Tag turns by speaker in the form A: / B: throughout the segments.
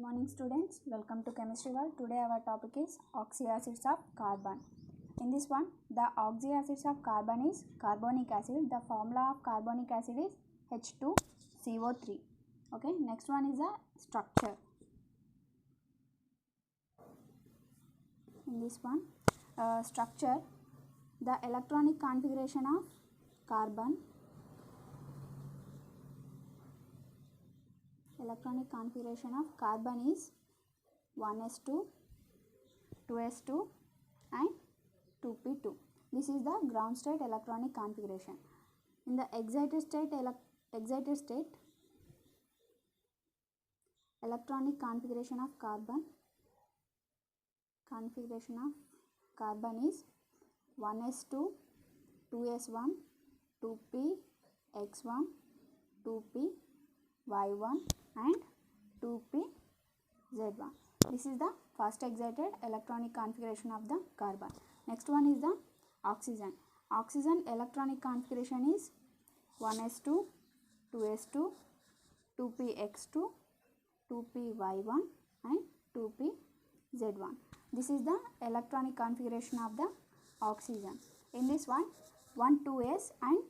A: morning students, welcome to Chemistry World. Today our topic is oxyacids of carbon. In this one, the oxyacids of carbon is carbonic acid. The formula of carbonic acid is H2CO3. Okay, next one is a structure. In this one, structure, the electronic configuration of carbon. Electronic configuration of carbon is 1s2, 2s2 and 2p2. This is the ground state electronic configuration. In the excited state electronic configuration of carbon is 1s2, 2s1, 2px1, 2py1 and 2pz1. This is the first excited electronic configuration of the carbon. Next one is the oxygen. Oxygen electronic configuration is 1s2, 2s2, 2px2, 2py1 and 2pz1. This is the electronic configuration of the oxygen. In this one, 2s and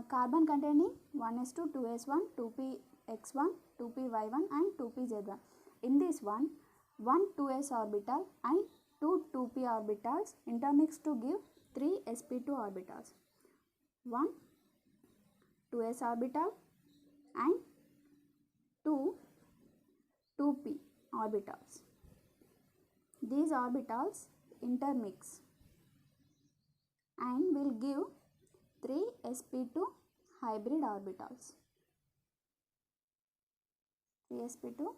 A: carbon containing 1s2, 2s1, 2px1, 2py1 and 2pz1. In this one 2s orbital and 2p orbitals intermix to give 3 sp2 orbitals. 2s orbital and 2p orbitals. These orbitals intermix and will give 3 sp2 hybrid orbitals. 3 sp2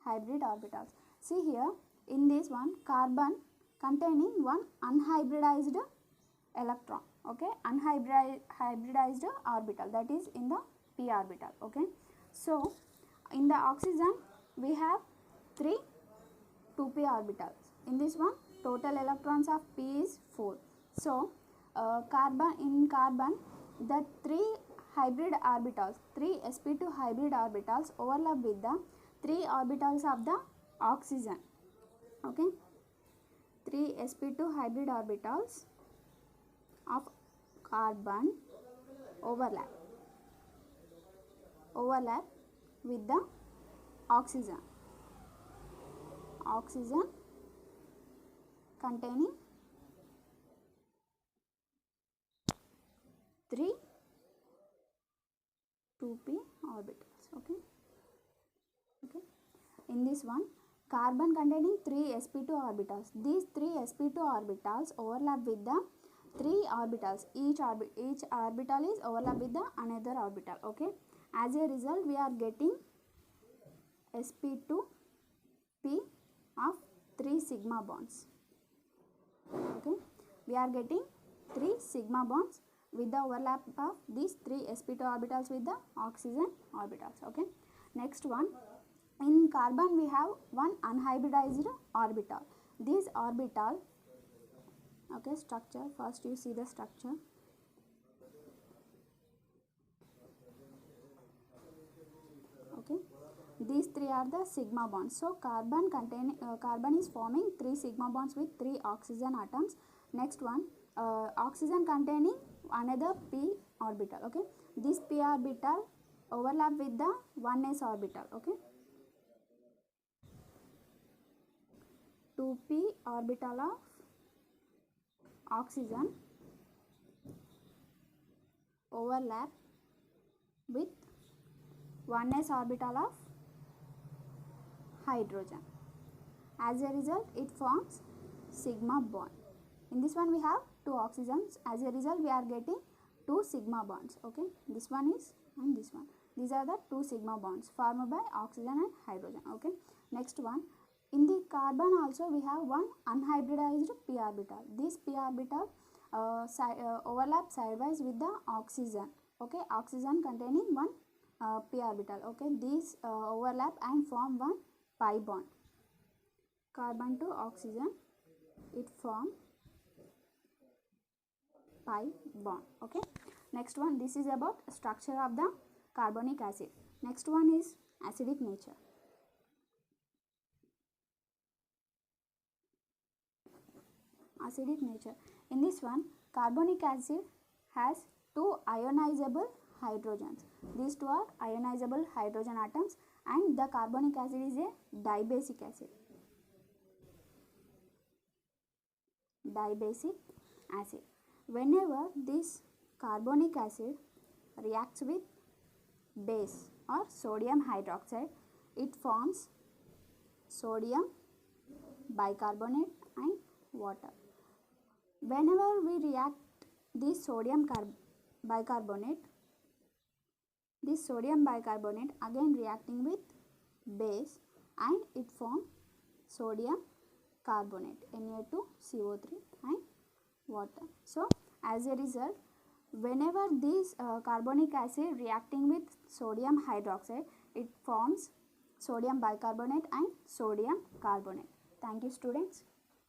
A: hybrid orbitals. See here, in this one, carbon containing one unhybridized electron. Okay, unhybridized orbital, that is in the p orbital. Okay, so in the oxygen we have 3 2p orbitals. In this one, total electrons of p is 4. So in carbon, the 3 hybrid orbitals, 3 sp2 hybrid orbitals overlap with the 3 orbitals of the oxygen. Okay, 3 sp2 hybrid orbitals of carbon overlap with the oxygen containing 3 2p orbitals. Okay. In this one, carbon containing 3 sp2 orbitals. These 3 sp2 orbitals overlap with the 3 orbitals. Each orbital is overlap with the another orbital. Okay. As a result, we are getting sp2p of 3 sigma bonds. Okay. We are getting 3 sigma bonds with the overlap of these 3 sp2 orbitals with the oxygen orbitals. Okay. Next one, in carbon we have one unhybridized orbital. This orbital, okay, structure, first you see the structure. Okay, these 3 are the sigma bonds. So carbon is forming 3 sigma bonds with 3 oxygen atoms. Next one, oxygen containing another p orbital. Okay, this p orbital overlap with the 1s orbital. Okay, 2p orbital of oxygen overlap with 1s orbital of hydrogen. As a result, it forms sigma bond. In this one we have 2 oxygens. As a result, we are getting 2 sigma bonds. Okay, this one is and this one. These are the 2 sigma bonds formed by oxygen and hydrogen. Okay, next one, in the carbon also we have one unhybridized p orbital. This p orbital overlap sidewise with the oxygen. Okay, oxygen containing one p orbital. Okay, these overlap and form one pi bond. Carbon to oxygen, it form pi bond. Okay, next one, this is about structure of the carbonic acid. Next one is acidic nature. acidic nature. In this one, carbonic acid has two ionizable hydrogens. These two are ionizable hydrogen atoms, and the carbonic acid is a dibasic acid. Dibasic acid. Whenever this carbonic acid reacts with base or sodium hydroxide, it forms sodium bicarbonate and water. Whenever we react this sodium bicarbonate again reacting with base, and it forms sodium carbonate, Na2CO3 and water. So as a result, whenever this carbonic acid reacting with sodium hydroxide, it forms sodium bicarbonate and sodium carbonate. Thank you, students.